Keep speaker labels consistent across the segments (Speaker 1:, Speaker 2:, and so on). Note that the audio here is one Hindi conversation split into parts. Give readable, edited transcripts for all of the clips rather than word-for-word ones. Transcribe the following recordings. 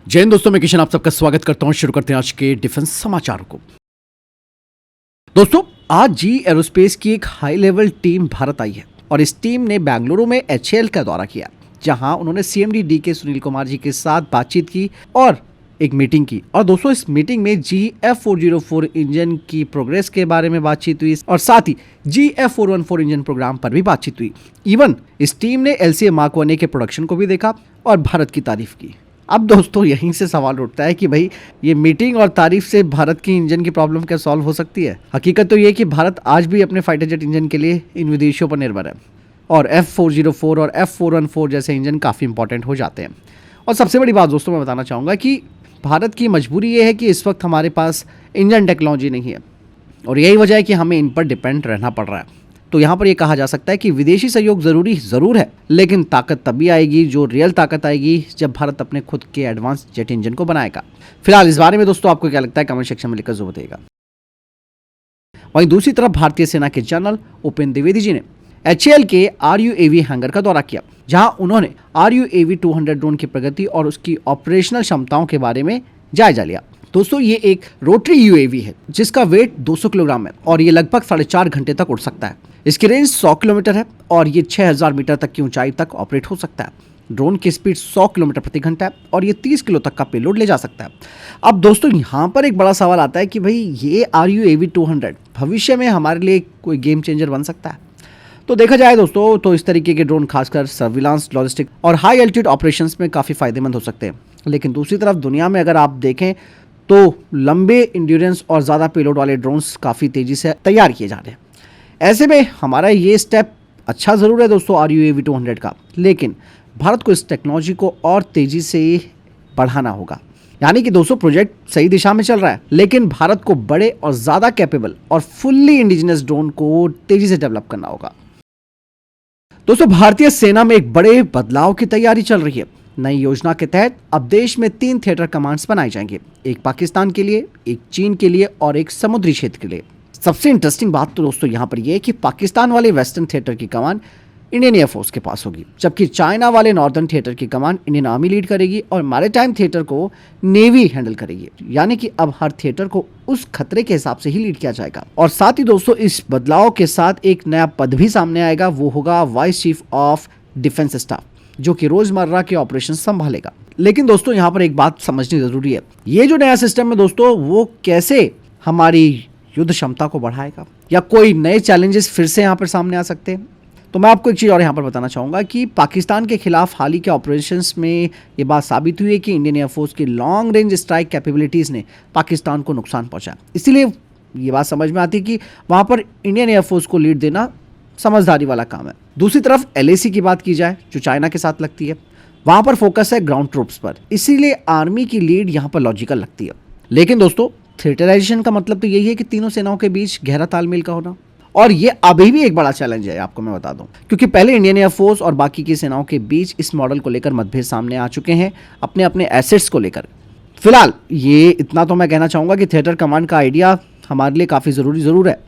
Speaker 1: जय हिंद दोस्तों, मैं किशन आप सबका स्वागत करता हूं। शुरू करते हैं आज के डिफेंस समाचारों को। दोस्तों, आज जी एरोस्पेस की एक हाई लेवल टीम भारत आई है और इस टीम ने बेंगलुरु में HAL का दौरा किया, जहां उन्होंने CMD DK सुनील कुमार जी के साथ बातचीत की और एक मीटिंग की। और दोस्तों, इस मीटिंग में GF404 इंजन की प्रोग्रेस के बारे में बातचीत हुई और साथ ही GF414 इंजन प्रोग्राम पर भी बातचीत हुई। इवन इस टीम ने LCA Mark 1A के प्रोडक्शन को भी देखा और भारत की तारीफ की। अब दोस्तों, यहीं से सवाल उठता है कि भाई ये मीटिंग और तारीफ से भारत की इंजन की प्रॉब्लम क्या सॉल्व हो सकती है। हकीकत तो ये कि भारत आज भी अपने फाइटर जेट इंजन के लिए इन विदेशियों पर निर्भर है और F404 और F414 जैसे इंजन काफ़ी इंपॉर्टेंट हो जाते हैं। और सबसे बड़ी बात दोस्तों, मैं बताना चाहूँगा कि भारत की मजबूरी ये है कि इस वक्त हमारे पास इंजन टेक्नोलॉजी नहीं है और यही वजह है कि हमें इन पर डिपेंड रहना पड़ रहा है। तो यहाँ पर ये कहा जा सकता है कि विदेशी सहयोग ज़रूर है, लेकिन ताकत तभी आएगी, जो रियल ताकत आएगी, जब भारत अपने खुद के एडवांस जेट इंजन को बनाएगा। फिलहाल इस बारे में दोस्तों आपको क्या लगता है, कमेंट सेक्शन में लिखकर जरूर बताइएगा। वहीं दूसरी तरफ भारतीय सेना के जनरल उपेंद्र द्विवेदी जी ने HAL के RUAV हैंगर का दौरा किया, जहां उन्होंने RUAV 200 ड्रोन की प्रगति और उसकी ऑपरेशनल क्षमताओं के बारे में जायजा लिया। दोस्तों, ये एक रोटरी UAV है जिसका वेट 200 किलोग्राम है और ये लगभग 4.5 घंटे तक उड़ सकता है। इसकी रेंज 100 किलोमीटर है और ये 6000 मीटर तक की ऊंचाई तक ऑपरेट हो सकता है। ड्रोन की स्पीड 100 किलोमीटर प्रति घंटा है और ये 30 किलो तक का पेलोड ले जा सकता है। अब दोस्तों, यहाँ पर एक बड़ा सवाल आता है कि भाई ये RUAV 200 भविष्य में हमारे लिए कोई गेम चेंजर बन सकता है। तो देखा जाए दोस्तों, तो इस तरीके के ड्रोन खासकर सर्विलांस, लॉजिस्टिक और हाई एल्टीट्यूड ऑपरेशंस में काफ़ी फायदेमंद हो सकते हैं। लेकिन दूसरी तरफ दुनिया में अगर आप देखें तो लंबे इंड्योरेंस और ज़्यादा पेलोड वाले ड्रोन्स काफ़ी तेज़ी से तैयार किए जा रहे हैं। ऐसे में हमारा ये स्टेप अच्छा ज़रूर है दोस्तों RUAV 200 का, लेकिन भारत को इस टेक्नोलॉजी को और तेज़ी से बढ़ाना होगा। यानी कि दोस्तों, प्रोजेक्ट सही दिशा में चल रहा है, लेकिन भारत को बड़े और ज़्यादा कैपेबल और फुल्ली इंडिजिनस ड्रोन को तेज़ी से डेवलप करना होगा। दोस्तों, भारतीय सेना में एक बड़े बदलाव की तैयारी चल रही है। नई योजना के तहत अब देश में 3 थिएटर कमांड्स बनाए जाएंगे, एक पाकिस्तान के लिए, एक चीन के लिए और एक समुद्री क्षेत्र के लिए। सबसे इंटरेस्टिंग बात तो दोस्तों यहाँ पर यह है कि पाकिस्तान वाले वेस्टर्न थिएटर की कमान इंडियन एयरफोर्स के पास होगी, जबकि चाइना वाले नॉर्दर्न थिएटर की कमान इंडियन आर्मी लीड करेगी और मैरीटाइम थिएटर को नेवी हैंडल करेगी। यानी कि अब हर थिएटर को उस खतरे के हिसाब से ही लीड किया जाएगा। और साथ ही दोस्तों, इस बदलाव के साथ एक नया पद भी सामने आएगा, वो होगा vice chief of defence staff, जो कि रोजमर्रा के ऑपरेशन संभालेगा। लेकिन दोस्तों, यहाँ पर एक बात समझनी जरूरी है, ये जो नया सिस्टम है दोस्तों, वो कैसे हमारी युद्ध क्षमता को बढ़ाएगा या कोई नए चैलेंजेस फिर से यहाँ पर सामने आ सकते हैं। तो मैं आपको एक चीज़ और यहाँ पर बताना चाहूँगा कि पाकिस्तान के खिलाफ हाल ही के ऑपरेशंस में ये बात साबित हुई है कि इंडियन एयरफोर्स की लॉन्ग रेंज स्ट्राइक कैपेबिलिटीज़ ने पाकिस्तान को नुकसान पहुँचा। इसीलिए ये बात समझ में आती है कि वहाँ पर इंडियन एयरफोर्स को लीड देना समझदारी वाला काम है। दूसरी तरफ LAC की बात की जाए, जो चाइना के साथ लगती है, वहाँ पर फोकस है ग्राउंड ट्रूप्स पर, इसीलिए आर्मी की लीड यहाँ पर लॉजिकल लगती है। लेकिन दोस्तों, थिएटराइजेशन का मतलब तो यही है कि तीनों सेनाओं के बीच गहरा तालमेल का होना, और ये अभी भी एक बड़ा चैलेंज है, आपको मैं बता दूं, क्योंकि पहले इंडियन एयरफोर्स और बाकी की सेनाओं के बीच इस मॉडल को लेकर मतभेद सामने आ चुके हैं अपने अपने एसेट्स को लेकर। फिलहाल ये इतना तो मैं कहना चाहूँगा कि थिएटर कमांड का आइडिया हमारे लिए काफ़ी ज़रूर है,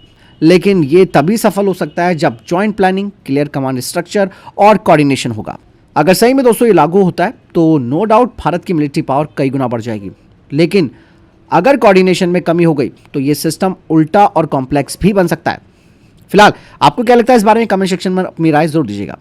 Speaker 1: लेकिन ये तभी सफल हो सकता है जब joint planning, clear command structure और कोऑर्डिनेशन होगा। अगर सही में दोस्तों ये लागू होता है तो नो डाउट भारत की मिलिट्री पावर कई गुना बढ़ जाएगी। लेकिन अगर कोऑर्डिनेशन में कमी हो गई तो ये सिस्टम उल्टा और कॉम्प्लेक्स भी बन सकता है। फिलहाल आपको क्या लगता है इस बारे में, कमेंट सेक्शन में अपनी राय जरूर दीजिएगा।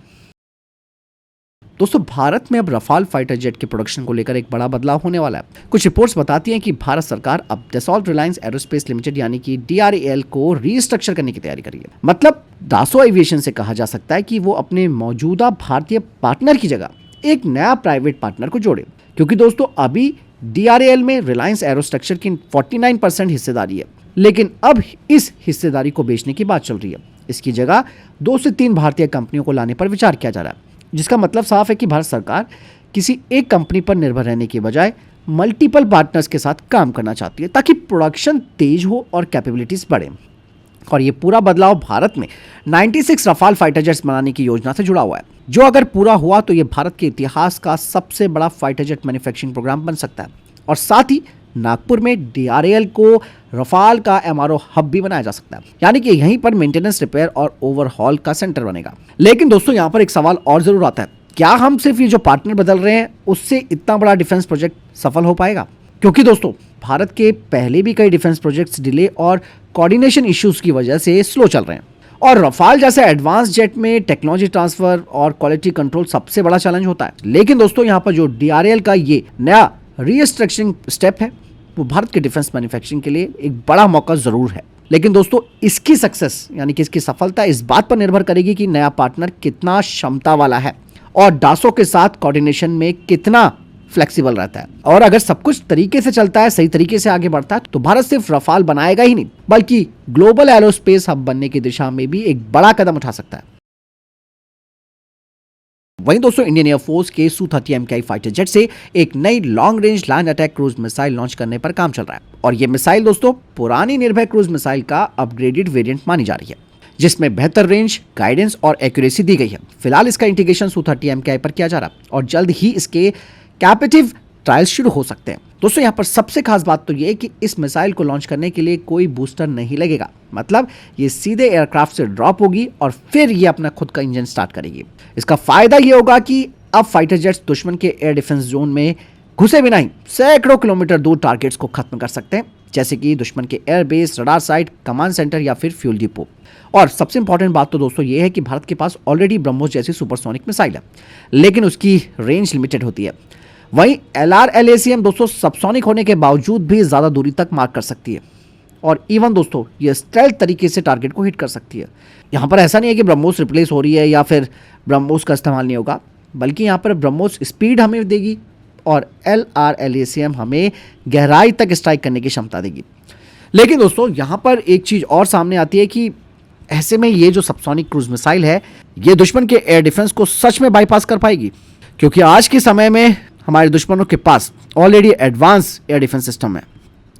Speaker 1: दोस्तों, भारत में अब रफाल फाइटर जेट के प्रोडक्शन को लेकर एक बड़ा बदलाव होने वाला है। कुछ रिपोर्ट्स बताती हैं कि भारत सरकार अब डसॉल्ट रिलायंस एरोस्पेस लिमिटेड यानी कि DRAL को रीस्ट्रक्चर करने की तैयारी कर रही है। मतलब दासो एविएशन से कहा जा सकता है कि वो अपने मौजूदा भारतीय पार्टनर की जगह एक नया प्राइवेट पार्टनर को जोड़े, क्योंकि दोस्तों अभी DRAL में रिलायंस एरोस्ट्रक्चर की 49% हिस्सेदारी है, लेकिन अब इस हिस्सेदारी को बेचने की बात चल रही है। इसकी जगह 2 से 3 भारतीय कंपनियों को लाने पर विचार किया जा रहा है, जिसका मतलब साफ है कि भारत सरकार किसी एक कंपनी पर निर्भर रहने के बजाय मल्टीपल पार्टनर्स के साथ काम करना चाहती है, ताकि प्रोडक्शन तेज हो और कैपेबिलिटीज बढ़े। और ये पूरा बदलाव भारत में 96 रफाल फाइटर जेट्स बनाने की योजना से जुड़ा हुआ है, जो अगर पूरा हुआ तो ये भारत के इतिहास का सबसे बड़ा फाइटर जेट मैन्युफैक्चरिंग प्रोग्राम बन सकता है। और साथ ही नागपुर में DRAL को रफाल का MRO हब भी बनाया जा सकता है, यानी कि यहीं पर मेंटेनेंस, रिपेयर और ओवरहॉल का सेंटर बनेगा। लेकिन दोस्तों, यहाँ पर एक सवाल और जरूर आता है क्या हम सिर्फ ये जो पार्टनर बदल रहे हैं उससे इतना बड़ा डिफेंस प्रोजेक्ट सफल हो पाएगा? क्योंकि दोस्तों भारत के पहले भी कई डिफेंस प्रोजेक्ट्स डिले और कोऑर्डिनेशन इश्यूज की वजह से स्लो चल रहे हैं, और रफाल जैसे एडवांस जेट में टेक्नोलॉजी ट्रांसफर और क्वालिटी कंट्रोल सबसे बड़ा चैलेंज होता है। लेकिन दोस्तों यहाँ पर जो DRL का ये नया रीस्ट्रक्चरिंग स्टेप है वो भारत के डिफेंस मैन्युफैक्चरिंग के लिए एक बड़ा मौका जरूर है। लेकिन दोस्तों इसकी सक्सेस यानी कि इसकी सफलता इस बात पर निर्भर करेगी कि नया पार्टनर कितना क्षमता वाला है और डासो के साथ कोऑर्डिनेशन में कितना फ्लेक्सिबल रहता है। और अगर सब कुछ तरीके से चलता है, सही तरीके से आगे बढ़ता है, तो भारत सिर्फ रफाल बनाएगा ही नहीं बल्कि ग्लोबल एरोस्पेस हब बनने की दिशा में भी एक बड़ा कदम उठा सकता है। वहीं दोस्तों इंडियन एयरफोर्स के Su-30 MKI फाइटर जेट से एक नई long range land attack cruise missile launch करने पर काम चल रहा है, और यह मिसाइल दोस्तों पुरानी निर्भय क्रूज मिसाइल का अपग्रेडेड वेरिएंट मानी जा रही है, जिसमें बेहतर रेंज, गाइडेंस और एक्यूरेसी दी गई है। फिलहाल इसका इंटीग्रेशन Su-30 MKI पर किया जा रहा है और जल्द ही इसके कैपेटिव ट्रायल्स शुरू हो सकते हैं। दोस्तों यहाँ पर सबसे खास बात तो ये है कि इस मिसाइल को लॉन्च करने के लिए कोई बूस्टर नहीं लगेगा, मतलब ये सीधे एयरक्राफ्ट से ड्रॉप होगी और फिर ये अपना खुद का इंजन स्टार्ट करेगी। इसका फायदा ये होगा कि अब फाइटर जेट्स दुश्मन के एयर डिफेंस जोन में घुसे बिना ही सैकड़ों किलोमीटर दूर टारगेट्स को खत्म कर सकते हैं, जैसे कि दुश्मन के airbase, radar site, command centre या फिर फ्यूल डिपो। और सबसे इंपॉर्टेंट बात तो दोस्तों ये है कि भारत के पास ऑलरेडी ब्रह्मोस जैसी सुपरसोनिक मिसाइल है, लेकिन उसकी रेंज लिमिटेड होती है। वहीं LRLACM दोस्तों सबसोनिक होने के बावजूद भी ज्यादा दूरी तक मार कर सकती है, और इवन दोस्तों ये स्टेल्थ तरीके से टारगेट को हिट कर सकती है। यहाँ पर ऐसा नहीं है कि ब्रह्मोस रिप्लेस हो रही है या फिर ब्रह्मोस का इस्तेमाल नहीं होगा, बल्कि यहाँ पर ब्रह्मोस स्पीड हमें देगी और LRLACM हमें गहराई तक स्ट्राइक करने की क्षमता देगी। लेकिन दोस्तों यहाँ पर एक चीज़ और सामने आती है कि ऐसे में ये जो सबसोनिक क्रूज मिसाइल है ये दुश्मन के एयर डिफेंस को सच में बाईपास कर पाएगी, क्योंकि आज के समय में हमारे दुश्मनों के पास already advance air defence system है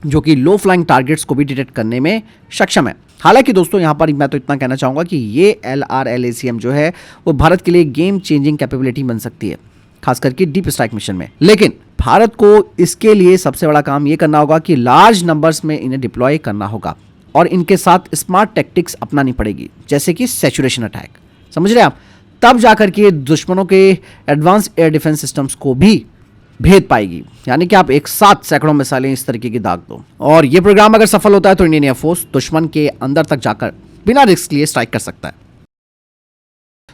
Speaker 1: जो कि लो फ्लाइंग टारगेट्स को भी डिटेक्ट करने में सक्षम है। हालांकि दोस्तों यहाँ पर मैं तो इतना कहना चाहूँगा कि ये LRLACM जो है वो भारत के लिए गेम चेंजिंग कैपेबिलिटी बन सकती है, खास करके डीप स्ट्राइक मिशन में। लेकिन भारत को इसके लिए सबसे बड़ा काम ये करना होगा कि लार्ज नंबर्स में इन्हें डिप्लॉय करना होगा और इनके साथ स्मार्ट टैक्टिक्स अपनानी पड़ेगी, जैसे कि सैचुरेशन अटैक। समझ रहे हैं आप? तब जाकर के दुश्मनों के एडवांस एयर डिफेंस सिस्टम्स को भी भेद पाएगी, यानी कि आप एक साथ सैकड़ों मिसाइलें इस तरीके की दाग दो। और ये प्रोग्राम अगर सफल होता है तो इंडियन एयरफोर्स दुश्मन के अंदर तक जाकर बिना रिस्क लिए स्ट्राइक कर सकता है।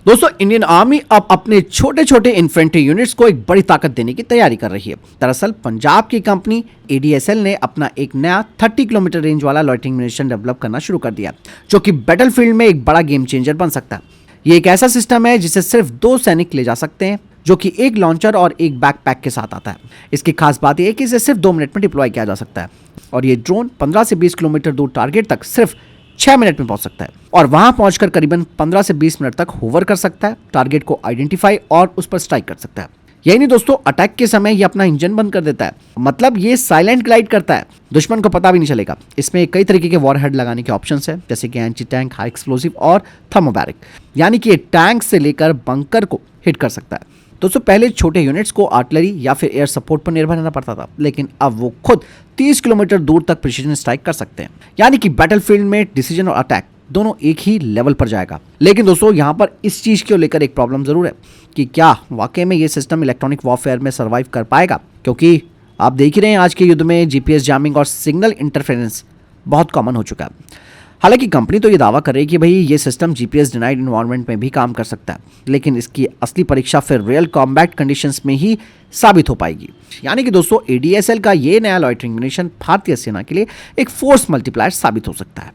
Speaker 1: दोस्तों इंडियन आर्मी अब अपने छोटे छोटे इन्फेंट्री यूनिट्स को एक बड़ी ताकत देने की तैयारी कर रही है। दरअसल पंजाब की कंपनी ADSL ने अपना एक नया 30 किलोमीटर रेंज वाला लॉइटरिंग म्यूनिशन डेवलप करना शुरू कर दिया, जो कि बैटलफील्ड में एक बड़ा गेम चेंजर बन सकता है। ये एक ऐसा सिस्टम है जिसे सिर्फ 2 सैनिक ले जा सकते हैं, जो कि एक लॉन्चर और एक बैकपैक के साथ आता है। इसकी खास बात यह है कि इसे सिर्फ 2 मिनट में डिप्लॉय किया जा सकता है, और ये ड्रोन 15 से 20 किलोमीटर दूर टारगेट तक सिर्फ 6 मिनट में पहुंच सकता है, और वहां पहुंचकर करीबन 15 से 20 मिनट तक होवर कर सकता है, टारगेट को आइडेंटिफाई और उस पर स्ट्राइक कर सकता है। यही नहीं दोस्तों, अटैक के समय ये अपना इंजन बंद कर देता है, मतलब ये साइलेंट ग्लाइड करता है, दुश्मन को पता भी नहीं चलेगा। इसमें कई तरीके के वॉरहेड लगाने के ऑप्शंस है, जैसे कि एंटी टैंक, हाई एक्सप्लोसिव और थर्मोबैरिक, यानी कि ये टैंक से लेकर बंकर को हिट कर सकता है। दोस्तों पहले छोटे यूनिट्स को आर्टिलरी या फिर एयर सपोर्ट पर निर्भर रहना पड़ता था, लेकिन अब वो खुद 30 किलोमीटर दूर तक प्रिसीजन स्ट्राइक कर सकते हैं, यानी कि बैटलफील्ड में डिसीजन और अटैक दोनों एक ही लेवल पर जाएगा। लेकिन दोस्तों यहाँ पर इस चीज को लेकर एक प्रॉब्लम जरूर है कि क्या वाकई में ये सिस्टम इलेक्ट्रॉनिक वॉरफेयर में सर्वाइव कर पाएगा, क्योंकि आप देख ही रहे हैं आज के युद्ध में GPS जैमिंग और सिग्नल इंटरफेरेंस बहुत कॉमन हो चुका है। हालांकि कंपनी तो ये दावा कर रही है कि भाई ये सिस्टम GPS डिनाइड इन्वायरमेंट में भी काम कर सकता है, लेकिन इसकी असली परीक्षा फिर रियल कॉम्बैट कंडीशंस में ही साबित हो पाएगी। यानी कि दोस्तों ADSL का ये नया लॉइटरिंग म्यूनिशन भारतीय सेना के लिए एक फोर्स मल्टीप्लायर साबित हो सकता है।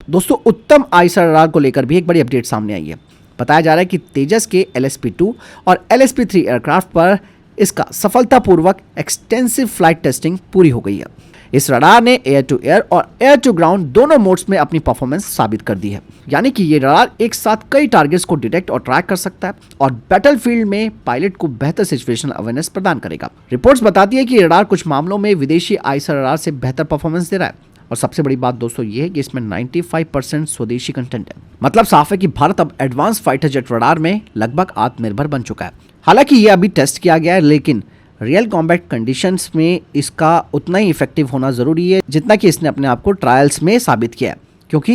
Speaker 1: दोस्तों उत्तम आईसर रडार को लेकर भी एक बड़ी अपडेट सामने आई है। बताया जा रहा है कि तेजस के LSP-2 और LSP-3 एयरक्राफ्ट पर इसका सफलतापूर्वक एक्सटेंसिव फ्लाइट टेस्टिंग पूरी हो गई है। इस रडार ने एयर टू एयर और एयर टू ग्राउंड दोनों मोड्स में अपनी परफॉर्मेंस साबित कर दी है, यानी कि ये रडार एक साथ कई टारगेट्स को डिटेक्ट और ट्रैक कर सकता है और बैटलफील्ड में पायलट को बेहतर सिचुएशनल अवेयरनेस प्रदान करेगा। रिपोर्ट्स बताती है कि ये रडार कुछ मामलों में विदेशी आईसर रडार से बेहतर परफॉर्मेंस दे रहा है, और सबसे बड़ी बात दोस्तों ये है कि इसमें 95% स्वदेशी कंटेंट है। मतलब साफ है कि भारत अब एडवांस फाइटर जेट रडार में लगभग आत्मनिर्भर बन चुका है। हालांकि ये अभी टेस्ट किया गया है, लेकिन रियल कॉम्बैट कंडीशंस में इसका उतना ही इफेक्टिव होना जरूरी है जितना कि इसने अपने आप को ट्रायल्स में साबित किया है, क्योंकि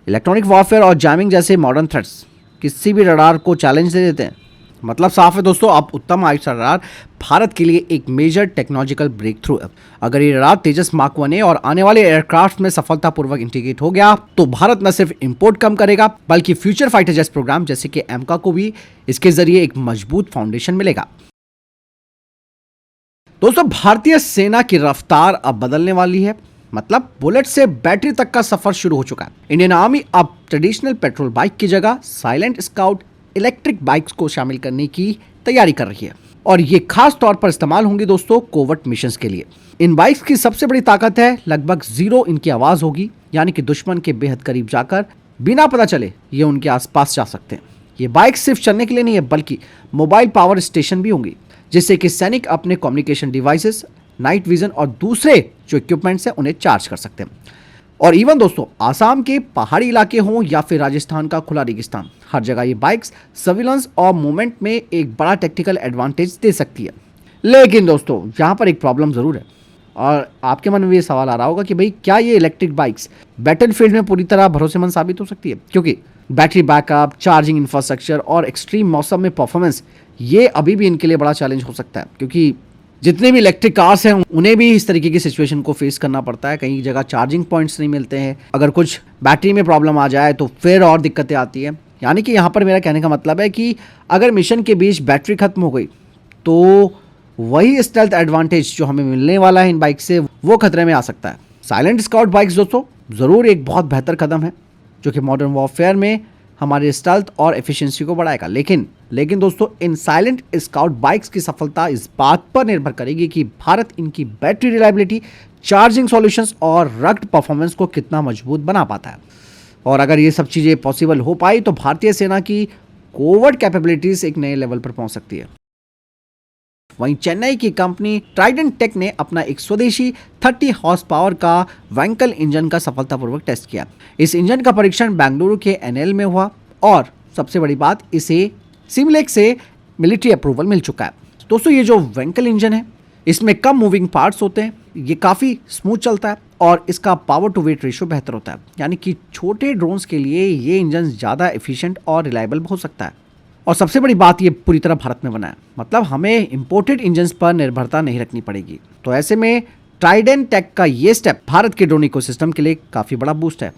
Speaker 1: इलेक्ट्रॉनिक वॉरफेयर और जैमिंग जैसे मॉडर्न थ्रेट्स किसी भी रडार को चैलेंज दे देते हैं मतलब साफ है दोस्तों, अब उत्तम आयुष रडार भारत के लिए एक मेजर टेक्नोलॉजिकल ब्रेक थ्रू है। अगर ये रडार तेजस मार्क 1 और आने वाले एयरक्राफ्ट में सफलतापूर्वक इंटीग्रेट हो गया तो भारत न सिर्फ इंपोर्ट कम करेगा बल्कि फ्यूचर फाइटर जेट प्रोग्राम जैसे कि एमका को भी इसके जरिए एक मजबूत फाउंडेशन मिलेगा। दोस्तों, भारतीय सेना की रफ्तार अब बदलने वाली है। मतलब बुलेट से बैटरी तक का सफर शुरू हो चुका है। इंडियन आर्मी अब ट्रेडिशनल पेट्रोल बाइक की जगह साइलेंट स्काउट इलेक्ट्रिक बाइक्स को शामिल करने की तैयारी कर रही है और ये खास तौर पर इस्तेमाल होंगी दोस्तों कोवर्ट मिशंस के लिए। इन बाइक्स की सबसे बड़ी ताकत है लगभग जीरो इनकी आवाज होगी, यानी कि दुश्मन के बेहद करीब जाकर बिना पता चले ये उनके आसपास जा सकते हैं। ये बाइक सिर्फ चलने के लिए नहीं है बल्कि मोबाइल पावर स्टेशन भी होंगी, जिससे कि सैनिक अपने कम्युनिकेशन डिवाइसेस, नाइट विजन और दूसरे जो इक्विपमेंट्स हैं उन्हें चार्ज कर सकते हैं। और इवन दोस्तों, आसाम के पहाड़ी इलाके हों या फिर राजस्थान का खुला रेगिस्तान, हर जगह ये बाइक्स सर्विलेंस और मूवमेंट में एक बड़ा टेक्निकल एडवांटेज दे सकती है। लेकिन दोस्तों, यहाँ पर एक प्रॉब्लम ज़रूर है और आपके मन में ये सवाल आ रहा होगा कि भाई क्या ये इलेक्ट्रिक बाइक्स बैटलफील्ड में पूरी तरह भरोसेमंद साबित हो सकती है? क्योंकि बैटरी बैकअप, चार्जिंग इंफ्रास्ट्रक्चर और एक्सट्रीम मौसम में परफॉर्मेंस ये अभी भी इनके लिए बड़ा चैलेंज हो सकता है, क्योंकि जितने भी इलेक्ट्रिक कार्स हैं उन्हें भी इस तरीके की सिचुएशन को फेस करना पड़ता है। कई जगह चार्जिंग पॉइंट्स नहीं मिलते हैं, अगर कुछ बैटरी में प्रॉब्लम आ जाए तो फिर और दिक्कतें आती हैं। यानी कि यहाँ पर मेरा कहने का मतलब है कि अगर मिशन के बीच बैटरी खत्म हो गई तो वही स्टेल्थ एडवांटेज जो हमें मिलने वाला है इन बाइक से वो खतरे में आ सकता है। साइलेंट स्काउट बाइक्स दोस्तों ज़रूर एक बहुत बेहतर कदम है जो कि मॉडर्न वॉरफेयर में हमारे स्टेल्थ और एफिशिएंसी को बढ़ाएगा। लेकिन दोस्तों, इन साइलेंट स्काउट बाइक्स की सफलता इस बात पर निर्भर करेगी कि भारत इनकी बैटरी रिलायबिलिटी, चार्जिंग सॉल्यूशंस और रग्ड परफॉर्मेंस को कितना मजबूत बना पाता है। और अगर ये सब चीज़ें पॉसिबल हो पाई तो भारतीय सेना की कोवर्ट कैपेबिलिटीज एक नए लेवल पर पहुंच सकती है। वहीं चेन्नई की कंपनी ट्राइडेंट टेक ने अपना एक स्वदेशी 30 हॉर्स पावर का वैंकल इंजन का सफलतापूर्वक टेस्ट किया। इस इंजन का परीक्षण बेंगलुरु के एनएल में हुआ और सबसे बड़ी बात, इसे सिमलेक से मिलिट्री अप्रूवल मिल चुका है। दोस्तों, ये जो वैंकल इंजन है इसमें कम मूविंग पार्ट्स होते हैं, ये काफ़ी स्मूथ चलता है और इसका पावर टू वेट रेशियो बेहतर होता है, यानी कि छोटे ड्रोन्स के लिए ये इंजन ज़्यादा एफिशिएंट और रिलायबल हो सकता है। और सबसे बड़ी बात, ये पूरी तरह भारत में बना है, मतलब हमें इंपोर्टेड इंजन्स पर निर्भरता नहीं रखनी पड़ेगी। तो ऐसे में ट्राइडेंट टेक का ये स्टेप भारत के ड्रोन इकोसिस्टम के लिए काफ़ी बड़ा बूस्ट है।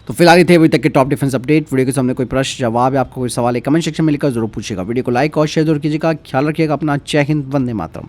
Speaker 1: तो फिलहाल ये थे अभी तक के टॉप डिफेंस अपडेट। वीडियो के सामने कोई प्रश्न, जवाब या आपको कोई सवाल है कमेंट सेक्शन में लिखकर जरूर पूछिएगा। वीडियो को लाइक और शेयर जरूर कीजिएगा। ख्याल रखिएगा अपना। जय हिंद, वंदे मातरम।